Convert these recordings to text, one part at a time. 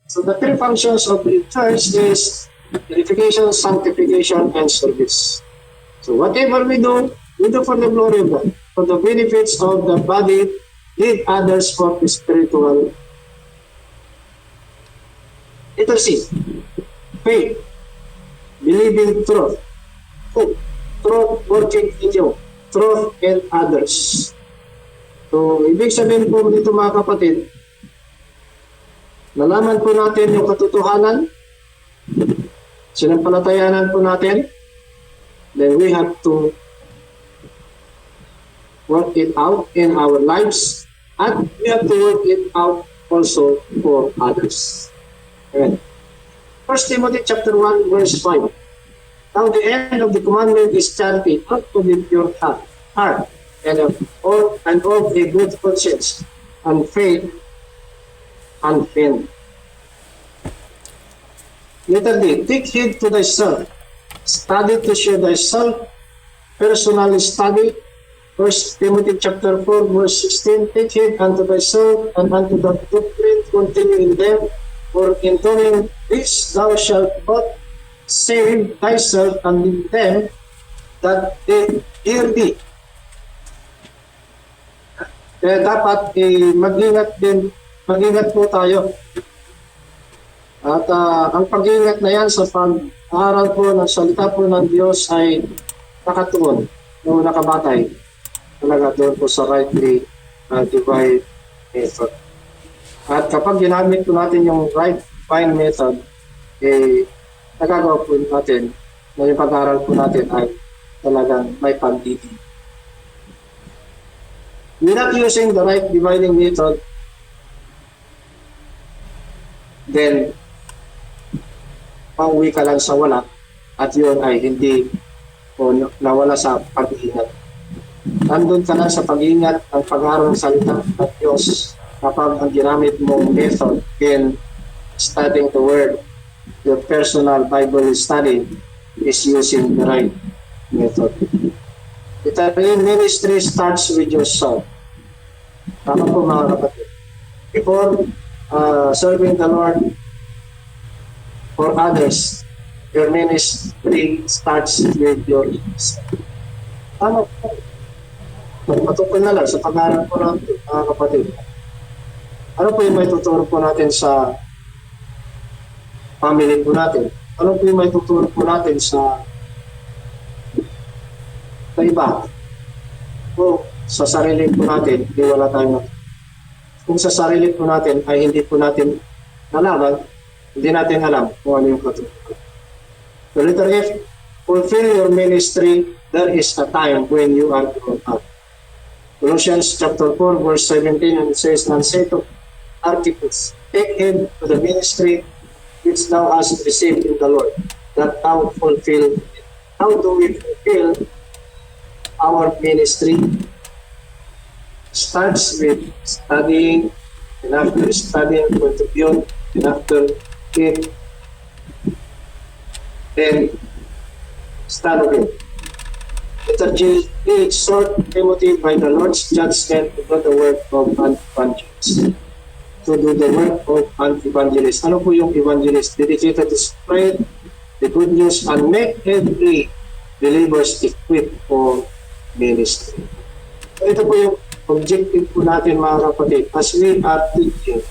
So the three functions of the church is purification, sanctification, and service. So whatever we do for the glory of God, for the benefits of the body, lead others for spiritual literacy, faith, believing truth, hope, truth working in you, truth in others. So, ibig sabihin po dito mga kapatid, nalaman po natin yung katotohanan, sinampalatayanan po natin, then we have to work it out in our lives, and we have to work it out also for others. Amen. 1 Timothy chapter 1 verse 5. Now the end of the commandment is charity, not to be pure heart and of a good conscience, and faith, and faith. Letter D, take heed to thyself, study to show thyself, personally study. 1 Timothy chapter 4 verse 16, take heed unto thyself and unto the doctrine, continue in them, for in doing this thou shalt not save thyself and them that they hear thee. Kaya dapat mag-ingat po tayo. At ang pag-ingat na yan sa pag-aaral po ng salita po ng Diyos ay nakatuon o nakabatay talaga doon po sa rightly divine method. At kapag ginamit po natin yung right divine method, nagagawa po natin na yung pag-aaral po natin ay talagang may pag-ibig. We're not using the right dividing method, then pauwi ka lang sa wala at yun ay hindi o nawala sa pag-iingat. Nandun ka lang sa pag-iingat ang pag-aaral ng salita ng Diyos kapag ang ginamit mong method in studying the Word, your personal Bible study is using the right method. The ministry starts with yourself. Tama po mga kapatid. Before serving the Lord for others, your ministry starts with yourself. Tama po. Magpatukol na lang sa pag-aaral po natin, mga kapatid. Ano po yung may tuturo po natin sa family po natin? Ano po yung may tuturo po natin sa iba? O sa sarili po natin, hindi wala tayong. Kung sa sarili po natin ay hindi po natin nalaman, hindi natin alam kung ano yung katulad. So letter F, fulfill your ministry, there is a time when you are grown up. Colossians chapter 4 verse 17, and it says, "And say to Archippus, take heed to the ministry which thou hast received in the Lord, that thou fulfill it." How do we fulfill our ministry? Starts with studying, and after studying, contribute, and after it, then start again. Letter G, be exhort Timothy by the Lord's judgment to do the work of an evangelist. To do the work of an evangelist. Ano po yung evangelist? Dedicated to spread the good news and make every believers equipped for ministry. So ito po yung objective po natin mga kapatid. As we are teaching,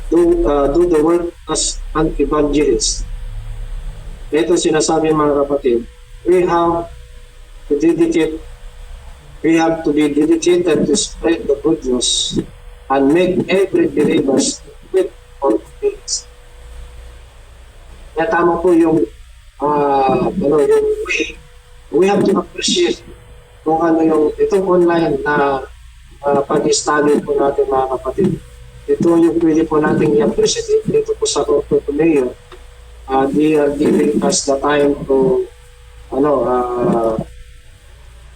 do the work as an evangelist. Ito sinasabi mga kapatid, we have to be dedicated to spread the good news and make every believer equipped for ministry. Kaya tama po yung yung way. We have to appreciate kung ano yung itong online na pag-study po natin mga kapatid. Ito yung pwede po natin i-appreciate dito po sa Mayor. They are giving us the time to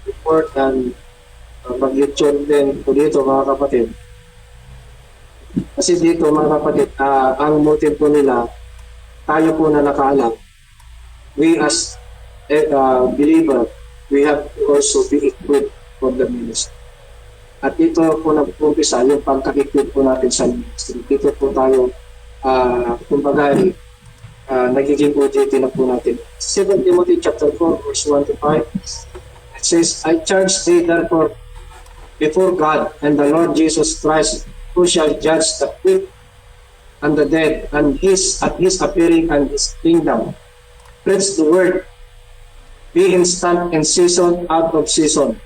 report and mag-YouTube din po dito mga kapatid. Kasi dito mga kapatid, ang motive po nila, tayo po na nakaalam. We as believer, we have to also be equipped for the ministry. At dito po nag-umpisa yung pagka-equip po natin sa ministry. Dito po tayo kumbaga, nagiging OJT na po natin. 2 Timothy chapter 4, verse 1 to 5. It says, I charge thee therefore before God and the Lord Jesus Christ, who shall judge the quick and the dead, and at his appearing and his kingdom. Preach the word, be instant in season, out of season.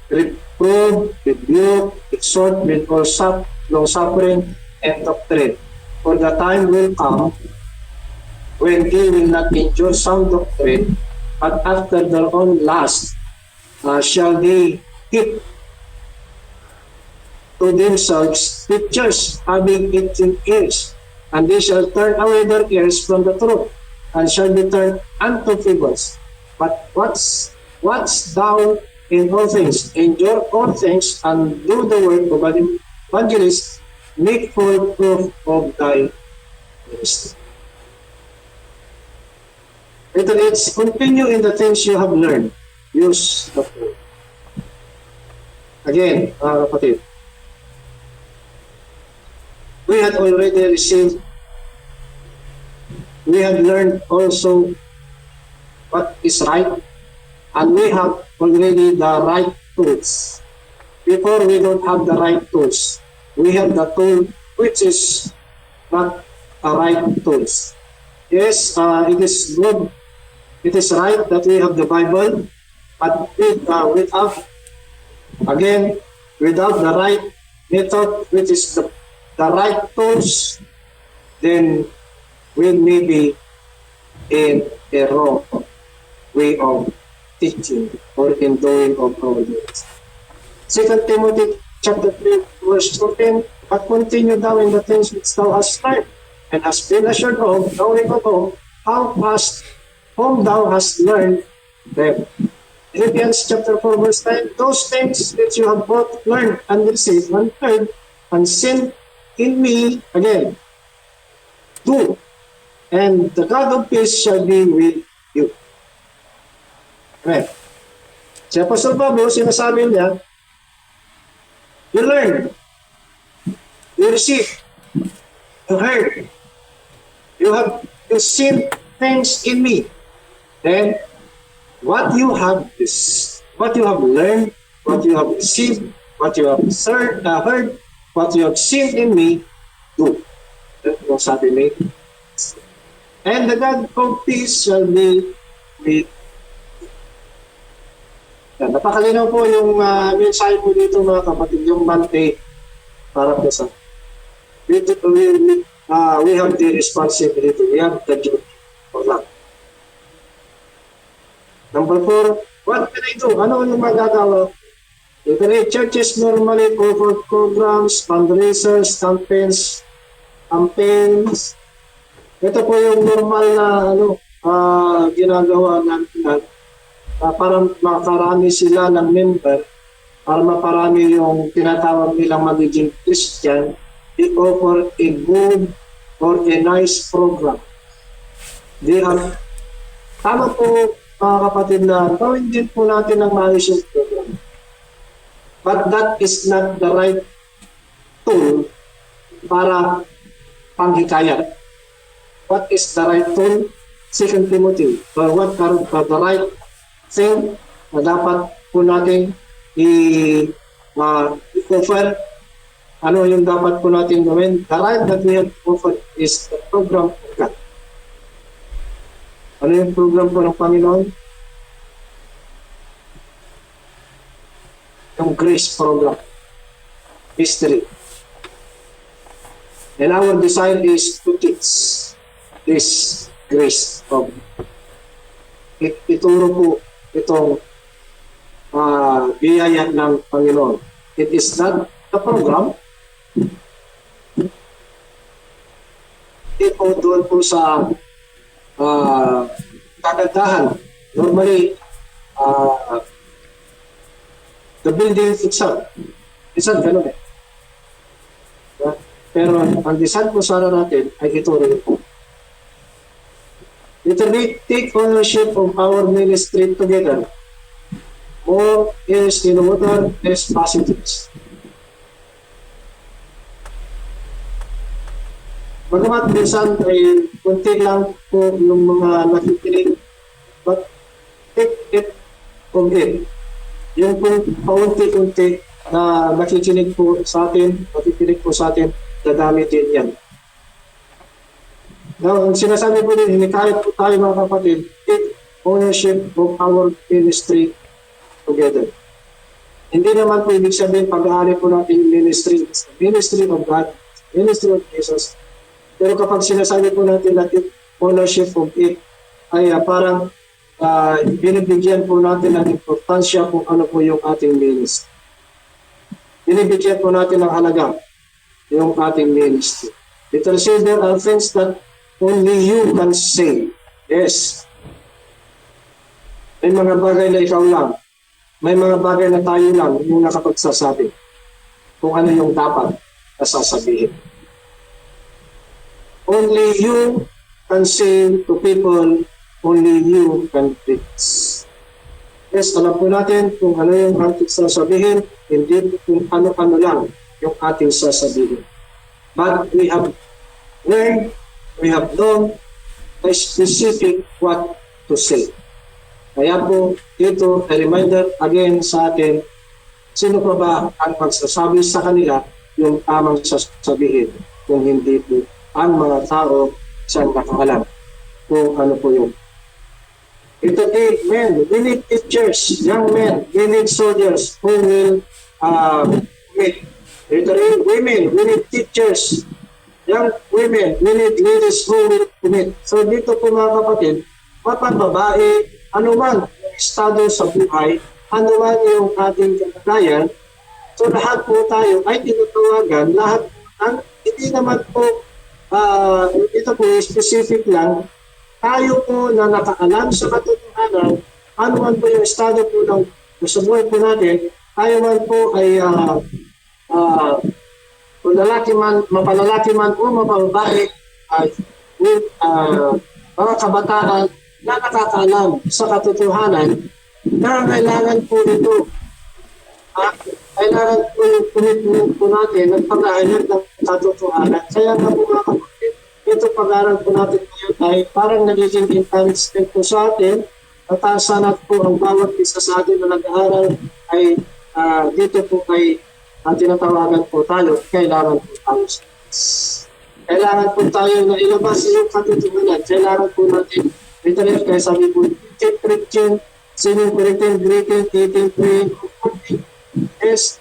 Reprove, rebuke, exhort with all long suffering and doctrine. For the time will come when they will not endure sound doctrine, but after their own lust shall they keep to themselves teachers having 18 ears, and they shall turn away their ears from the truth, and shall be turned unto fables. But what's thou in all things, endure all things, and do the work of an evangelist, make full proof of thy ministry. It's continue in the things you have learned. Use the word. Again, kapatid, we had already received, we have learned also what is right, and we have already the right tools. Before, we don't have the right tools. We have the tool which is not a right tools. Yes, it is good. It is right that we have the Bible, but without the right method, which is the right tools, then we may be in a wrong way of teaching or in doing of our deeds. 2 Timothy chapter 3, verse 14, but continue thou in the things which thou hast learned, and hast been assured of, knowing of whom thou hast learned them. Philippians chapter 4, verse 9, those things which you have both learned and received and heard and seen in me, again, do, and the God of peace shall be with you. Amen. Si Apostle Pablo, sinasabi niya, you learned, you received, you heard, you have seen things in me. Then, what you have learned, what you have received, what you have heard, what you have seen in me, do. Yung sabi ni, and the God of peace shall be with you. Napakalinaw po yung mensahe po dito, mga kapatid, yung Monday para po sa we have the responsibility, we have the duty for that. Number 4, what can I do? Ano yung magagawa? Churches normally offer programs, fundraisers, campaigns. Ito po yung normal na ginagawa natin para makarami sila ng member, para maparami yung tinatawag nilang magiging Christian. They offer a good or a nice program. They have, tama po mga kapatid na gawin din po natin ang maayos yung program. But that is not the right tool para panghikayat. What is the right tool? 2 Timothy. Or what are the right thing na dapat po natin i-offer? Ano yung dapat po natin gawin? The right that we have offered is the program of God. Ano yung program po ng Panginoon? Yung grace program. History. And our desire is to teach this grace program. Ituro po itong biyaya ng Panginoon. It is not the program. Ito doon po sa kagandahan. Normally, the building itself, ganun eh. Pero ang design po sana natin ay ito rin po. Literally, take ownership of our ministry together. More is in water, less positives. 2 Timothy chapter 4, verse 1 to 5. It says, I charge thee therefore before God and the Lord Jesus Christ, who shall judge the quick and the dead, and at his appearing and his kingdom. Preach the word, be instant in season, out of season. Reprove, rebuke, exhort with all suffering and doctrine. Bagamat minsan ay kunti lang po yung mga nakikinig, but take it from it. Yung kung paunti-unti na nakikinig po sa atin, nakikinig po sa atin, gagamitin yan. Now, ang sinasabi po din, hindi tayo po tayo mga kapatid, take ownership of our ministry together. Hindi naman po ibig sabihin pag-aari po natin yung ministry, ministry of God, ministry of Jesus. Pero kapag sinasabi po natin na take ownership of it, ay parang binibigyan po natin ng importansya kung ano po yung ating ministry. Binibigyan po natin ng halaga yung ating ministry. It will say there are things that only you can say. Yes. May mga bagay na ikaw lang. May mga bagay na tayo lang yung nakapagsasabi kung ano yung dapat na sasabihin. Only you can say to people, only you can preach. Yes, alam po natin kung ano yung ating sasabihin, hindi kung ano-ano lang yung ating sasabihin. But we have learned, we have known a specific what to say. Kaya po, ito a reminder again sa atin, sino pa ba ang magsasabi sa kanila yung tamang sasabihin kung hindi po ang mga tao sa nakaalam kung ano po yun. Ito men, we need teachers, young men, we need soldiers who will commit. Ito women, we need teachers, young women, we need ladies who will commit. So dito po mga kapatid, mapagbabae, ano man yung estado sa buhay, ano man yung ating kalagayan, so lahat po tayo ay tinatawagan, lahat ang hindi naman po, ito po specific lang, tayo po na nakaalam sa katotohanan, ano man po yung estado po ng sa buhay po natin, tayo man po ay kung lalaki man, mapalalaki man o mapababae, mga kabataan na nakakaalam sa katotohanan na kailangan po ito. Kailangan po yung commitment po natin ng pag-aaral ng katotohanan. Kaya nga po mga kapatid, ito pag-aaral po natin ngayon ay parang nagiging encouragement po sa atin at sana po ang bawat isa sa atin na nag-aaral ay dito po ay tinatawagan po tayo, kailangan po tayo sa kailangan po tayo na ilabas yung katotohanan. Kailangan po natin internet kaya sabi po, preaching, singing, correcting, greeting, eating, praying, yes,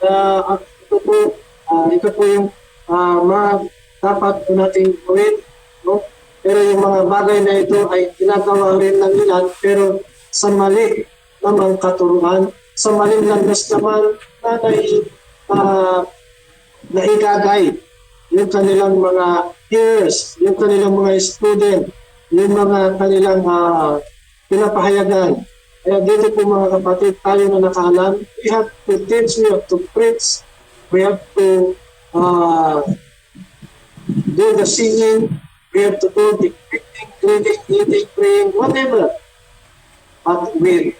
ito po yung mga dapat po natin gawin, no? Pero yung mga bagay na ito ay ginagawa rin ng ilan, pero sa mali namang katuruan, sa maling landas naman na naigagay yung kanilang mga peers, yung kanilang mga student, yung mga kanilang pinapahayagan. Kaya dito po mga kapatid, tayo na nakaalam, we have to teach, we have to preach, we have to do the singing, we have to do the greeting, eating, praying, whatever. But we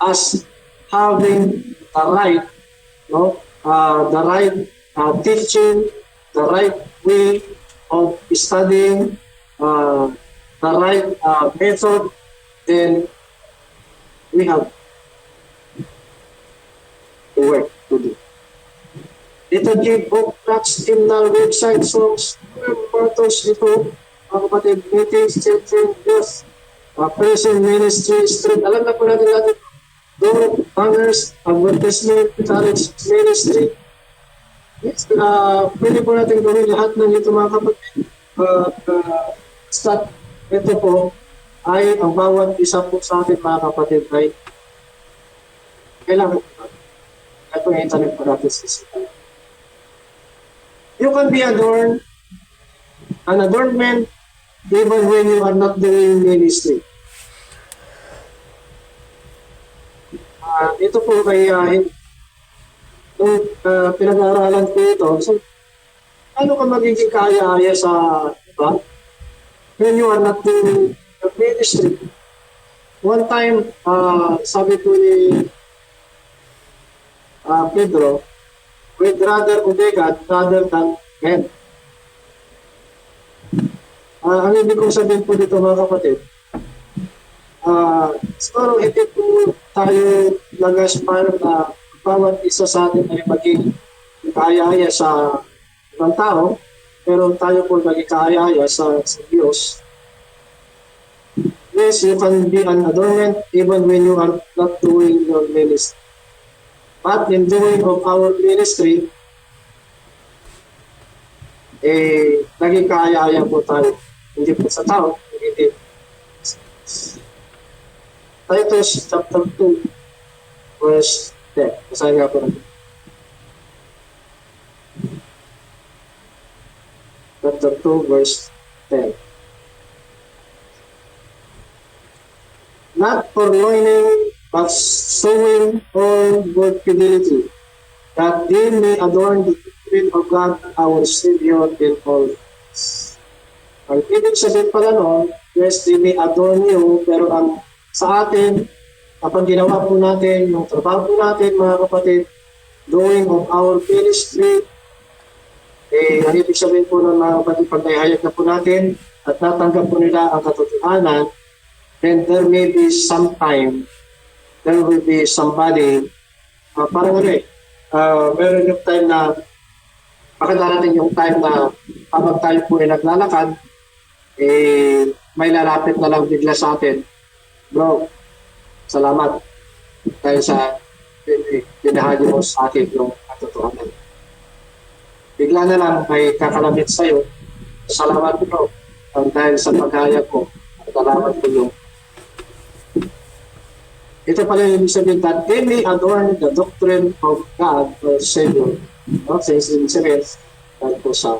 as having the right, no, the right teaching, the right way of studying, the right method, then we have to work to do. Liturgy, book, tracks, hymnal, website, songs, mottos, ito, mga kapatid, meetings, children, youth, prison, ministry, street, alam na po natin natin, door, banners, advertisement, college, ministry. Yes, pwede po natin gawin lahat ng ito mga kapatid. Start, ito po, ay ang bawat isa po sa atin mga kapatid ay kailangan po. Ito yung internet po natin sa sisipan. You can be adorned, an adornment, even when you are not doing ministry. Ito po ay nung pinag-aaralan ko ito, so, ano ka magiging kaya-aya sa iba when you are not doing the ministry? One time, sabi po ni Pedro, we'd rather obey God rather than men. Ang ibig kong sabihin po dito mga kapatid, siguro hindi po tayo nag-aspire na bawat isa sa atin ay maging kaaya-aya sa ibang tao, pero tayo po naging kaaya-aya sa Diyos. Yes, you can be an adornment even when you are not doing your ministry. But in doing of our ministry, naging kaaya-aya po tayo. Hindi po sa tao, hindi. Titus chapter 2, verse 10. Basahin nga po natin. Chapter 2, verse 10. Not purloining, but showing all good fidelity, that they may adorn the doctrine of God our Savior in all things. Ang ibig sabihin pala noon, yes, they may adorn you, pero ang sa atin, kapag ginawa po natin yung trabaho po natin, mga kapatid, doing of our ministry, ang ibig sabihin po ng mga kapatid, pag naihayag na po natin at natanggap po nila ang katotohanan, then there may be some time, there will be somebody, parang meron yung time na, makadarating yung time na habang tayo po ay naglalakad, may lalapit na lang bigla sa atin. Bro, salamat dahil sa binahagi mo sa akin yung katotohanan. Bigla na lang may kakalamit sa'yo. Salamat bro, dahil sa paghayag ko. Salamat po yung ito pala yung sabihin that they may adorn the doctrine of God or Savior. No? Since in series, dahil po sa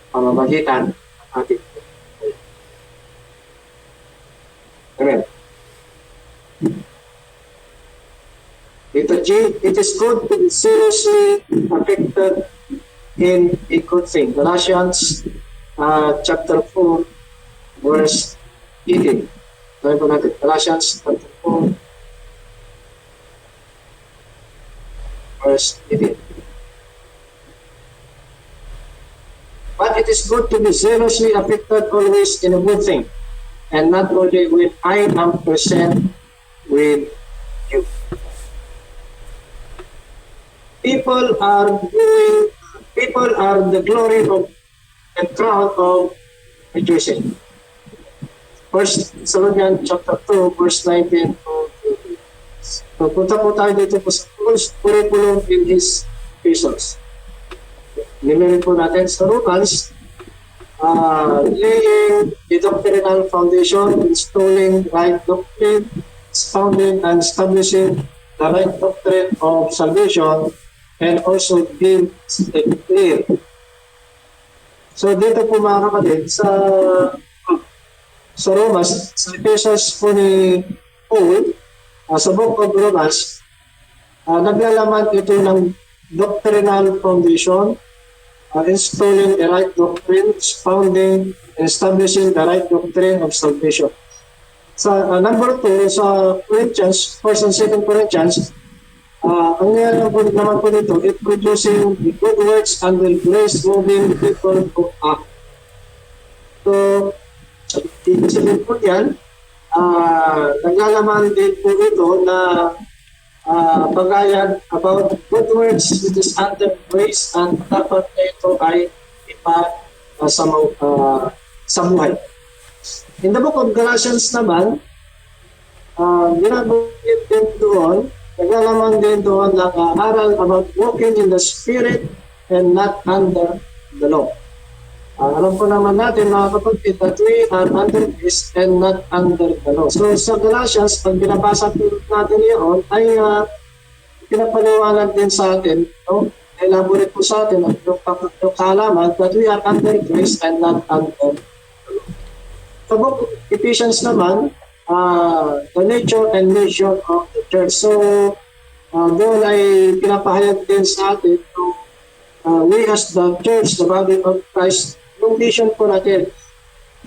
pamamagitan ng ating Amen. It is good to be seriously affected in a good thing. Galatians chapter 4, verse 18. Sabi po natin, Galatians chapter 4, verse 18. But it is good to be zealously affected always in a good thing, and not only when I am present with you. People are the glory of and crown of rejoicing. First Thessalonians chapter 2, verse 19 to 20. So, punta po tayo dito po sa curriculum in his epistles. Nilirin po natin sa Romans, laying the doctrinal foundation, installing right doctrine, expounding and establishing the right doctrine of salvation, and also being clear. So dito po mga kapatid, sa Romans, sa epistles po ni Paul, sa book of Romans, naglalaman ito ng doctrinal foundation, installing the right doctrine, expounding and establishing the right doctrine of salvation. Sa number 2, sa Corinthians, 1 and 2 Corinthians, ang naman po dito, it producing the good works and will grace moving people to act. So, ibig sabihin po yan, naglalaman din po ito na pagayan about good works which is under grace and dapat na ito ay sa buhay. In the book of Galatians naman, ginagawin din doon, naglalaman din doon na aral about walking in the Spirit and not under the law. Alam po naman natin mga kapatid that we are under grace and not under the law. So sa Galatians, pag binabasa po natin yun, ay pinapaliwanag din sa atin, no? Elaborate po sa atin ang yung kaalaman that we are under grace and not under the law. Sa book of Ephesians naman, the nature and mission of the church. So, doon ay pinapahayag din sa atin we as the church, the body of Christ, yung mission po natin,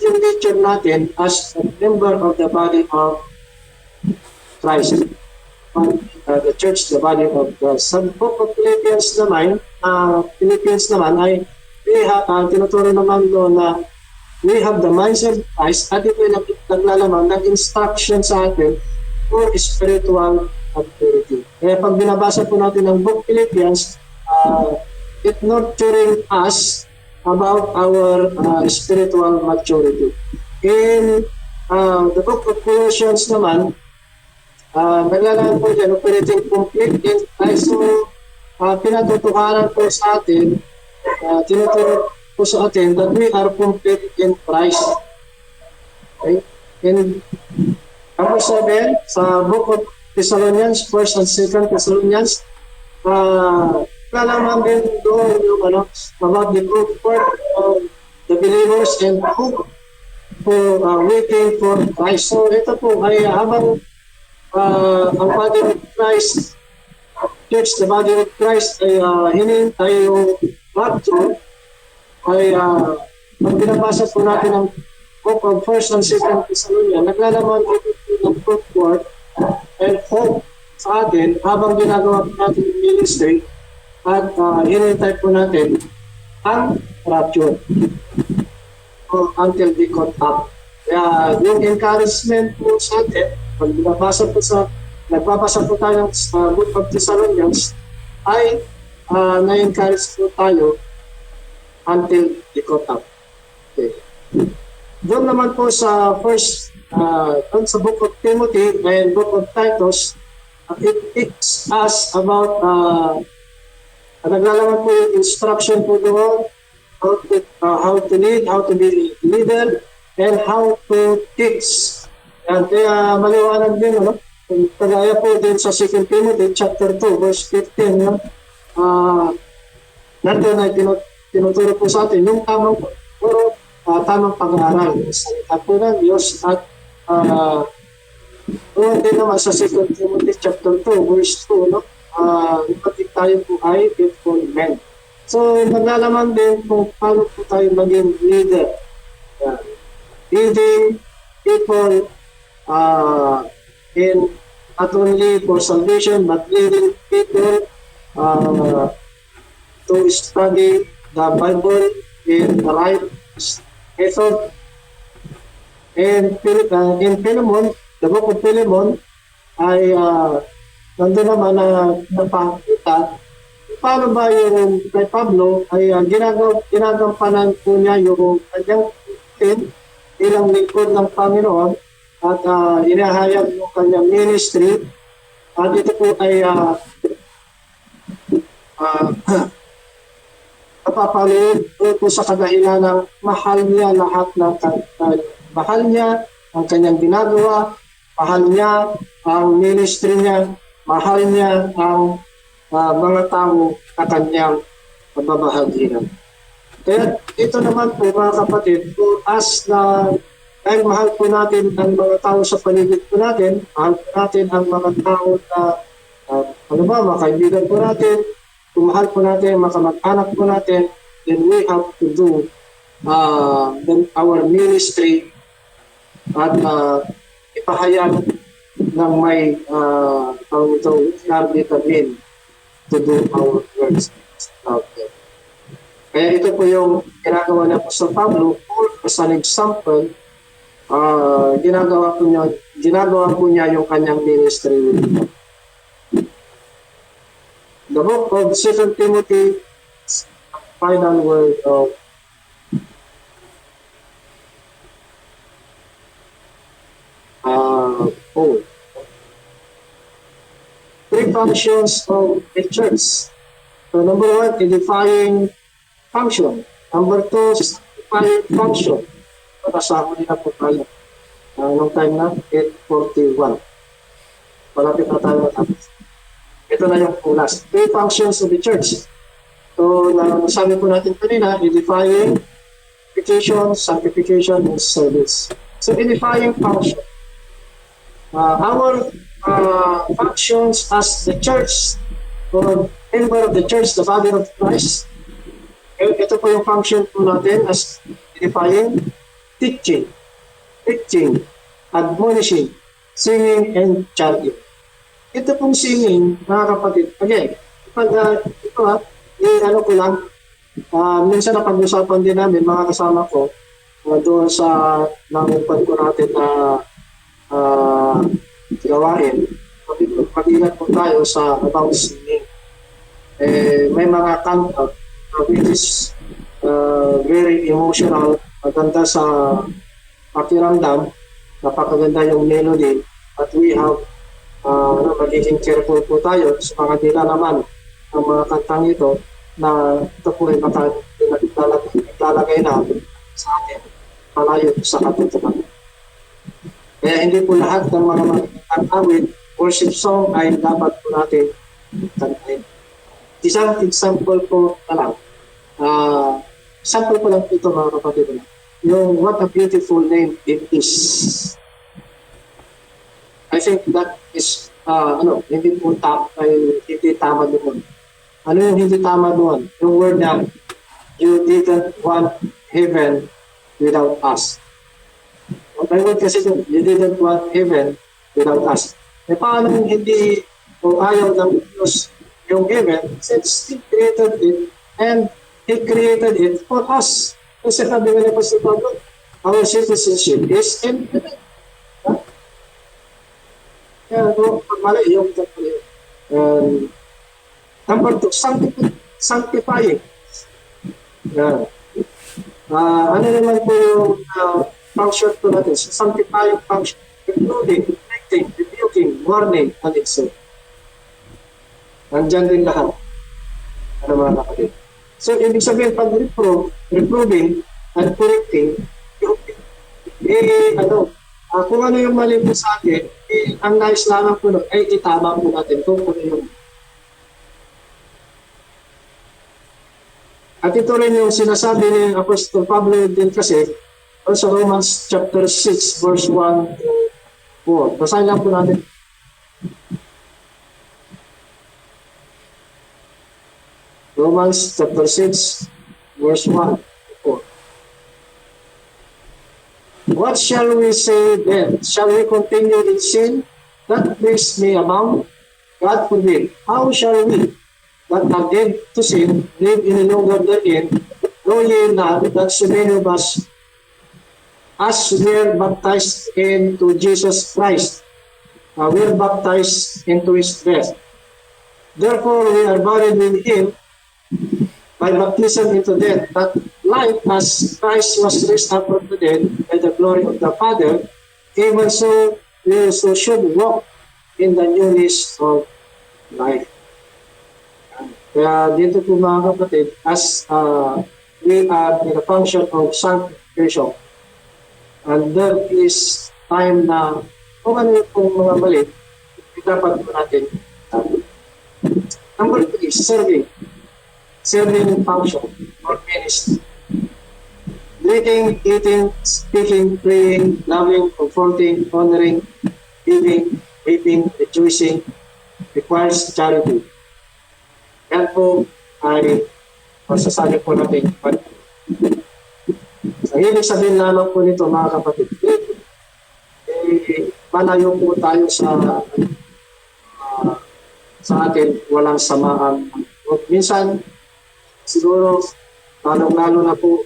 yung nature natin as a member of the body of Christ. The church, the body of Christ. Sa book of Philippians naman ay tinuturo naman doon na we have the mindset of Christ at ito yung naglalaman ng instruction sa atin for spiritual maturity. Kaya pag binabasa po natin ang book Philippians, it nurturing us about our spiritual maturity. In the book of Colossians naman, naglalaman po dyan, operating complete in Christ. So, pinatutuhanan po sa atin, tinuturo po sa atin that we are complete in Christ. Okay? In number 7, sa book of Thessalonians, 1st and 2nd Thessalonians, nalaman din doon yung about the good work of the believers and hope for waiting for Christ. So ito po ay habang ang body of Christ, church, the body of Christ ay hinintay yung rapture, ay pag binabasa po natin ang book of 1st and 2nd Thessalonians, naglalaman ito ng good work and hope sa atin habang ginagawa po natin yung ministry at hinintay po natin ang rapture until we caught up. Kaya yung encouragement po sa atin, pag nagbabasa po tayo sa book of Thessalonians, ay na-encourage po tayo until we caught up. Okay. Doon naman po sa sa book of Timothy and book of Titus, it teaches us about naglalaman po yung instruction po doon, how to lead, how to be leader, and how to teach. And kaya maliwanag din, kagaya po din sa 2 Timothy chapter 2, verse 15, nandun ay tinuturo po sa atin yung tamang pag-aaral sa salita po ng Diyos. At doon din naman sa 2 Timothy chapter 2, verse 2, pati tayo po ay faithful men. So, naglalaman din kung paano po tayo maging leader. Leading people in not only for salvation, but leading people to study the Bible in the right method. In Philemon, the book of Philemon, ay nandun naman na napakita paano ba yung kay Pablo ay ginagampanan po niya yung kanyang tin ilang lingkod ng Panginoon at inahayag yung kanyang ministry. At ito po ay napapaloob po sa kadahilan ng mahal niya lahat ng mahal niya ang kanyang ginagawa, mahal niya ang ministry niya, mahal niya ang mga tao na kanyang mababahaginan. Kaya ito naman po mga kapatid, for us na dahil mahal po natin ang mga tao sa paligid po natin, mahal po natin ang mga tao na mga kaibigan po natin, kung mahal po natin, mga kamag-anak po natin, then we have to do our ministry at ipahayag ng may determined to do our works out there. Kaya ito po yung ginagawa na po sa Pablo, as an example, ginagawa po niya yung kanyang ministry. The book of 2 Timothy, final word of Paul. 3 functions of a church. So number 1, edifying function. Number 2, sanctifying function. Pasahuli na po tayo. Nung time na, 8:41. Malapit na tayo matapos. Ito na yung last. 3 functions of the church. So, nasabi po natin kanina, edifying, edification, sanctification, and service. So, edifying function. Our functions as the church, or member of the church, the body of Christ. Ito po yung function po natin as edifying, teaching, admonishing, singing, and chanting. Ito pong singing, mga kapatid, again, pag ito ko lang, minsan napag-usapan din namin, mga kasama ko, doon sa nangupan ko natin na gawain, mag-ingat po tayo sa about singing. May mga kanta which is very emotional, maganda sa pakiramdam, napakaganda yung melody, at we have magiging careful po tayo sa mga nilalaman ng mga kantang ito na ito po ay naglalagay natin sa atin palayo sa katotohanan. Kaya hindi po lahat ng mga awit, worship song ay dapat po natin kantahin. Isang example po na lang. Sample ko lang ito mga kapatid. Yung What a Beautiful Name It Is. I think that is, hindi po hindi tama doon. Ano yung hindi tama doon? Yung word na, you didn't want heaven without us. May word kasi doon, you didn't want heaven without us. Paano yung hindi o ayaw ng Diyos yung heaven, since He created it and He created it for us. Kasi sabi nga ni Pastor Pablo, our citizenship is in heaven. Kaya pagmali yung number 2, sanctifying. Ano naman po yung function po natin? Sanctifying function, including, correcting, rebuking, warning, and exhorting. Nandyan din lahat. Ano mga kapatid? So, ibig sabihin, pag reproving and correcting, kung ano yung mali po sa atin, ang nais lamang po ay itama po natin kung ano yung. At ito rin yung sinasabi ni Apostol Pablo din kasi sa Romans chapter 6 verse 1 to 4. Basahin lang po natin. Romans chapter 6 verse 1 to 4. What shall we say then? Shall we continue in sin that grace may abound? God forbid. How shall we that are dead to sin live any longer therein? Know ye not that so many of us as were baptized into Jesus Christ, were baptized into His death. Therefore we are buried with Him by baptism into death, that like as Christ was raised up from the dead by the glory of the Father, even so we also should walk in the newness of life. Kaya dito po mga kapatid, as we are in the function of sanctification, and there is time na kung ano yung mga mali, dapat po natin. Number 3, serving function or ministry. Drinking, eating, speaking, praying, loving, comforting, honoring, giving, weeping, rejoicing requires charity. Yan po ay masasabi po natin. Ang ibig sabihin lamang po nito mga kapatid, malayo po tayo sa atin, walang samaan. Minsan, siguro, lalong-lalo na po,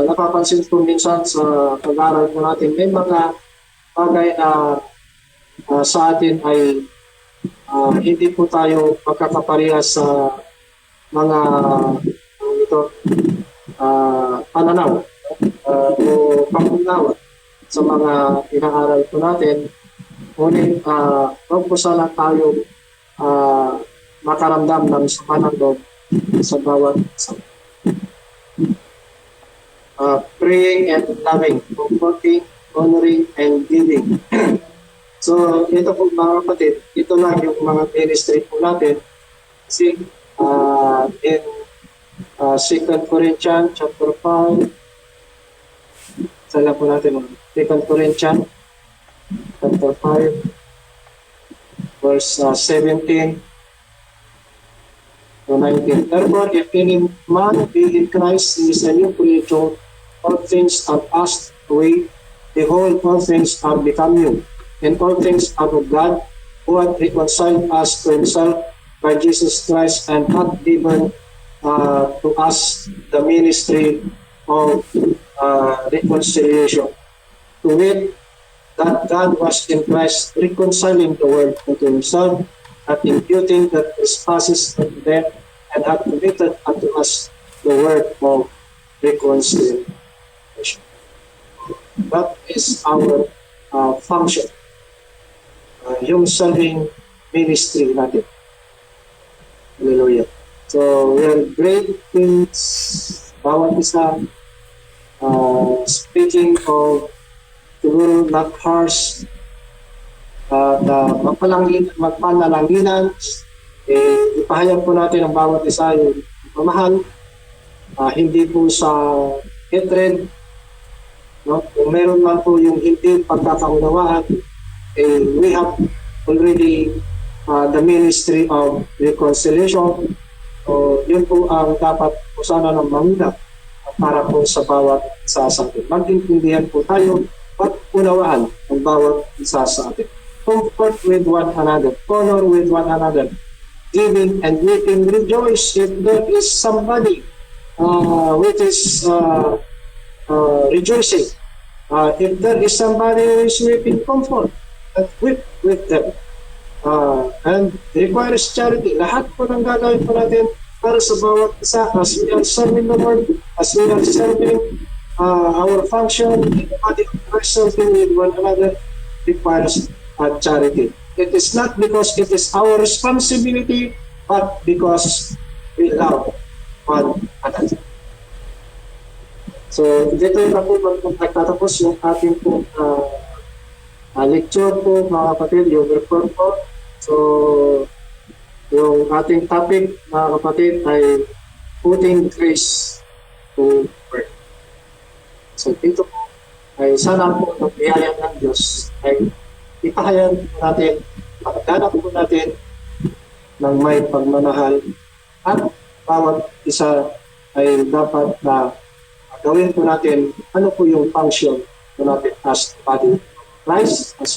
napapansin po minsan sa pag-aaral po natin, may mga bagay na sa atin ay hindi po tayo magkakaparehas sa mga pananaw o pangunawa sa mga inaaral po natin. Ngunit, huwag po sana tayo makaramdam ng sama ng loob sa bawat isa. Praying and loving, comforting, honoring, and giving. So, ito po mga kapatid, ito lang yung mga ministry po natin. Kasi in 2 Corinthians chapter 5, sala po natin 2 Corinthians chapter 5, verse 17 to 19. Therefore, if any man be in Christ, he is a new creature. All things are passed away. Behold, all things are become new. And all things are of God, who hath reconciled us to Himself by Jesus Christ, and hath given to us the ministry of reconciliation. To wit, that God was in Christ reconciling the world unto himself, and imputing the trespasses unto them, and hath committed unto us the word of reconciliation. That is our function. Yung serving ministry natin. Hallelujah. So, we are great things, bawat isa, speaking of siguro not harsh, magpanalanginan, ipahayag po natin ang bawat isa yung pamahal, hindi po sa hatred, no? Kung meron man po yung hindi pagkakaunawaan, we have already the ministry of reconciliation. So, yun po ang dapat po sana ng manguna para po sa bawat isa sa atin. Mag-intindihan po tayo at unawaan ang bawat isa sa atin. Comfort with one another, honor with one another, giving and weeping, rejoice if there is somebody which is rejoicing. If there is somebody who is weeping, comfort and weep with them. And requires charity. Lahat po ng gagawin po natin para sa bawat isa as we are serving the Lord, as we are serving our function in the body of Christ, serving with one another requires charity. It is not because it is our responsibility, but because we love one another. So, dito na po nagtatapos yung ating po lecture po, mga kapatid, yung report po. So, yung ating topic, mga kapatid, ay putting grace to work. So, dito po, ay sana po ng biyaya ng Diyos ay ipahayag natin, pagkaganap po natin ng may pagmamahal at bawat isa ay dapat na gawin po natin ano po yung function po natin as the body of Christ, as